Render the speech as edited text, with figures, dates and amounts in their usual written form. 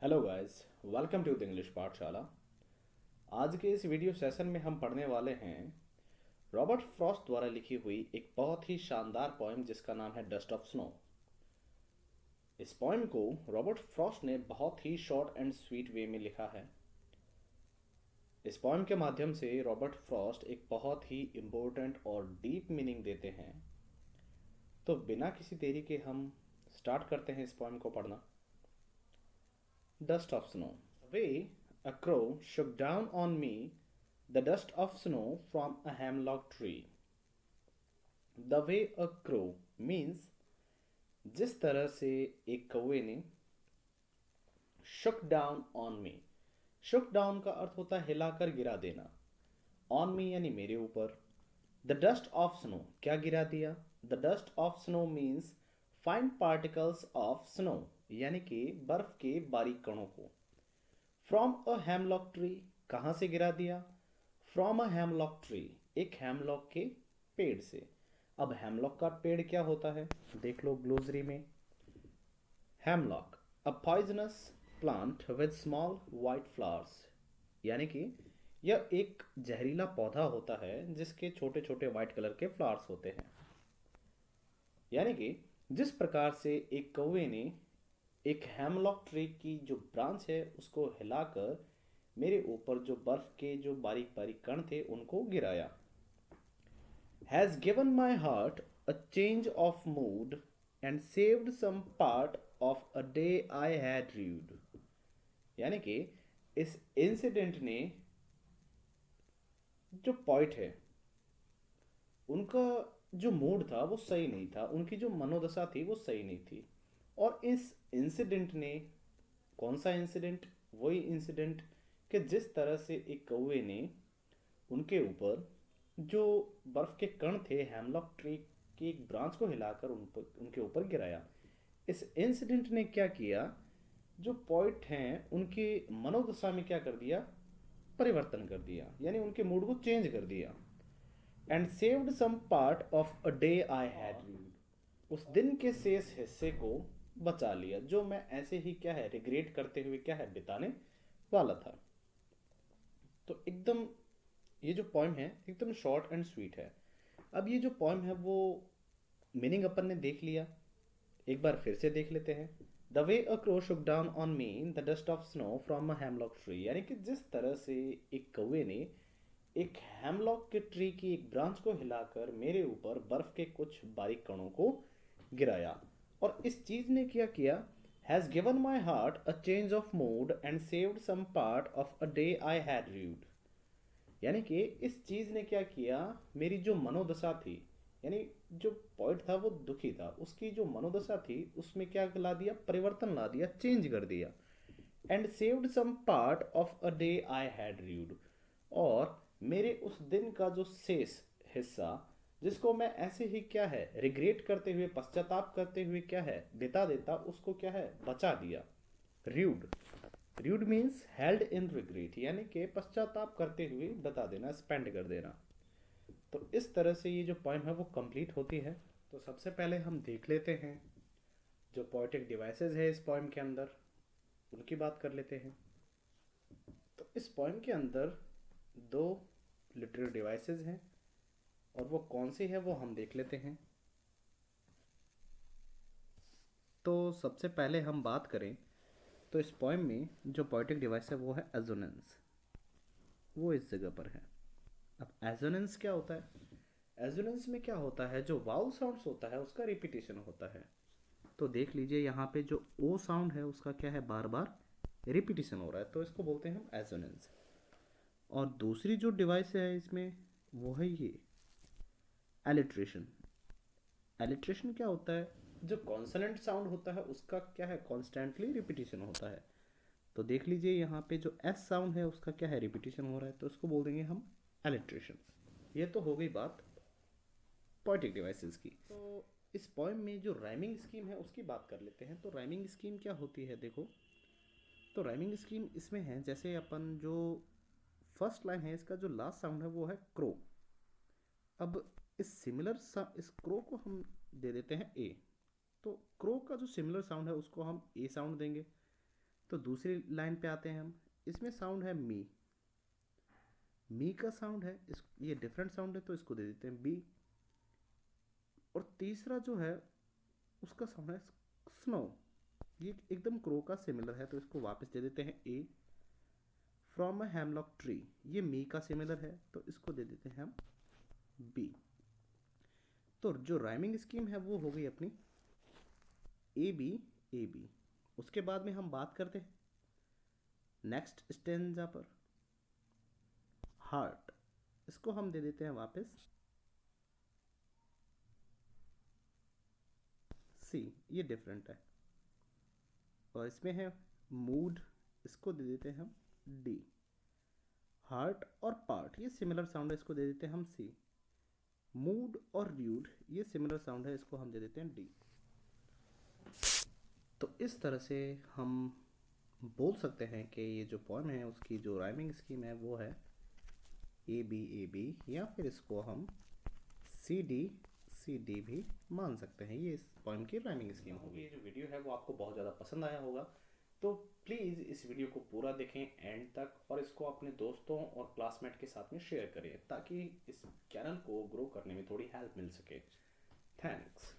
Hello guys, welcome to the English पाठशाला। आज के इस वीडियो सेशन में हम पढ़ने वाले हैं रॉबर्ट फ्रॉस्ट द्वारा लिखी हुई एक बहुत ही शानदार पोएम जिसका नाम है डस्ट ऑफ स्नो। इस पोएम को रॉबर्ट फ्रॉस्ट ने बहुत ही शॉर्ट एंड स्वीट वे में लिखा है। इस पोएम के माध्यम से रॉबर्ट फ्रॉस्ट एक बहुत ही इम्पोर्टेंट और डीप मीनिंग देते हैं। तो बिना किसी देरी के हम स्टार्ट करते हैं इस पोएम को पढ़ना। Dust of snow. Away, a crow shook down on me the dust of snow from a hemlock tree. The way a crow means जिस तरह से एक कौवे ने shook down on me. shook down का अर्थ होता है हिलाकर गिरा देना। on me यानी मेरे ऊपर। The dust of snow क्या गिरा दिया? The dust of snow means fine particles of snow यानी कि बर्फ के बारीक कणों को। फ्रॉम अ हेमलॉक ट्री कहाँ से गिरा दिया? फ्रॉम अ हेमलॉक ट्री एक हेमलॉक के पेड़ से। अब हेमलॉक का पेड़ क्या होता है देख लो ग्लोसरी में। Hemlock a poisonous plant with small white flowers यानी कि यह एक जहरीला पौधा होता है जिसके छोटे छोटे वाइट कलर के फ्लावर्स होते हैं। यानी कि जिस प्रकार से एक कौवे ने एक हेमलॉक ट्री की जो ब्रांच है उसको हिलाकर मेरे ऊपर जो बर्फ के जो बारीक बारीक कण थे उनको गिराया। Has given my heart a change of mood and saved some part of a day I had rued. यानी कि इस इंसिडेंट ने जो पॉइंट है उनका जो मूड था वो सही नहीं था, उनकी जो मनोदशा थी वो सही नहीं थी। और इस इंसिडेंट ने, कौन सा इंसिडेंट? वही इंसिडेंट कि जिस तरह से एक कौवे ने उनके ऊपर जो बर्फ के कण थे हेमलॉक ट्री की एक ब्रांच को हिलाकर उनके ऊपर गिराया। इस इंसिडेंट ने क्या किया? जो पॉइंट हैं उनकी मनोदशा में क्या कर दिया? परिवर्तन कर दिया, यानी उनके मूड को चेंज कर दिया। And saved some part of a day I had rued. उस दिन के शेष हिस्से को बचा लिया जो मैं ऐसे ही क्या है रिग्रेट करते हुए क्या है बिताने वाला था। तो एकदम ये जो पोएम है एकदम शॉर्ट एंड स्वीट है। अब ये जो पोएम है वो मीनिंग अपन ने देख लिया, एक बार फिर से देख लेते हैं। The way a crow Shuk down on me the dust of snow from a hemlock tree यानी कि जिस तरह से एक कौवे ने एक हेमलॉक के ट्री की एक ब्रांच को हिलाकर मेरे ऊपर बर्फ के कुछ बारीक कणों को गिराया। और इस चीज ने क्या किया? Has given my heart a change of mood and saved some part of a day I had rued. यानी कि इस चीज ने क्या किया? मेरी जो मनोदशा थी, यानी जो पॉइंट था वो दुखी था, उसकी जो मनोदशा थी उसमें क्या ला दिया? परिवर्तन ला दिया, चेंज कर दिया। And saved some part of a day I had rued. और मेरे उस दिन का जो शेष हिस्सा जिसको मैं ऐसे ही क्या है रिग्रेट करते हुए, पश्चाताप करते हुए क्या है बिता देता, उसको क्या है बचा दिया। Rude, rude means held in regret यानी कि पश्चाताप करते हुए बता देना, स्पेंड कर देना। तो इस तरह से ये जो पोएम है वो कंप्लीट होती है। तो सबसे पहले हम देख लेते हैं जो पोएटिक डिवाइसेस है इस पोएम के अंदर, उनकी बात कर लेते हैं। तो इस पोएम के अंदर दो लिटरेरी डिवाइसेस हैं और वो कौन सी है वो हम देख लेते हैं। तो सबसे पहले हम बात करें तो इस पोएम में जो पोएटिक डिवाइस है वो है एजोनेंस, वो इस जगह पर है। अब एजोनेंस क्या होता है? एजोनेंस में क्या होता है? जो वाउल साउंड्स होता है उसका रिपीटेशन होता है। तो देख लीजिए यहाँ पे जो ओ साउंड है उसका क्या है, बार बार रिपीटेशन हो रहा है, तो इसको बोलते हैं हम एजोनेंस। और दूसरी जो डिवाइस है इसमें वो है ये एलिट्रेशन। एलिट्रेशन क्या होता है? जो कॉन्सोनेंट साउंड होता है उसका क्या है, कॉन्स्टेंटली रिपीटेशन होता है। तो देख लीजिए यहाँ पे जो एस साउंड है उसका क्या है, रिपीटेशन हो रहा है, तो इसको बोल देंगे हम एलिट्रेशन। ये तो हो गई बात पोएटिक डिवाइसेस की। तो इस पोएम में जो राइमिंग स्कीम है उसकी बात कर लेते हैं। तो राइमिंग स्कीम क्या होती है देखो। तो राइमिंग स्कीम इसमें है जैसे अपन जो फर्स्ट लाइन है इसका जो लास्ट साउंड है वो है क्रो। अब इस सिमिलर इस क्रो को हम दे देते हैं ए। तो क्रो का जो सिमिलर साउंड है उसको हम ए साउंड देंगे। तो दूसरी लाइन पे आते हैं हम। इसमें साउंड है मी का साउंड है, इस ये डिफरेंट साउंड है तो इसको दे देते हैं बी। और तीसरा जो है उसका साउंड है स्नो, ये एकदम क्रो का सिमिलर है तो इसको वापस दे देते हैं ए। फ्रॉम अ हेमलॉक ट्री, ये मी का सिमिलर है तो इसको दे देते हैं हम बी। तो जो राइमिंग स्कीम है वो हो गई अपनी ए बी ए बी। उसके बाद में हम बात करते हैं नेक्स्ट स्टेंजा पर, हार्ट, इसको हम दे देते हैं वापस सी, ये डिफरेंट है। और इसमें है मूड, इसको दे देते हैं हम डी। हार्ट और पार्ट ये सिमिलर साउंड है, इसको दे देते हैं हम सी। मूड और र्यूड ये सिमिलर साउंड है, इसको हम दे देते हैं डी। तो इस तरह से हम बोल सकते हैं कि ये जो पोएम है उसकी जो राइमिंग स्कीम है वो है ए बी, या फिर इसको हम सी डी भी मान सकते हैं। ये इस पोएम की राइमिंग स्कीम होगी। ये जो वीडियो है वो आपको बहुत ज़्यादा पसंद आया होगा, तो प्लीज़ इस वीडियो को पूरा देखें एंड तक, और इसको अपने दोस्तों और क्लासमेट के साथ में शेयर करें ताकि इस चैनल को ग्रो करने में थोड़ी हेल्प मिल सके। थैंक्स।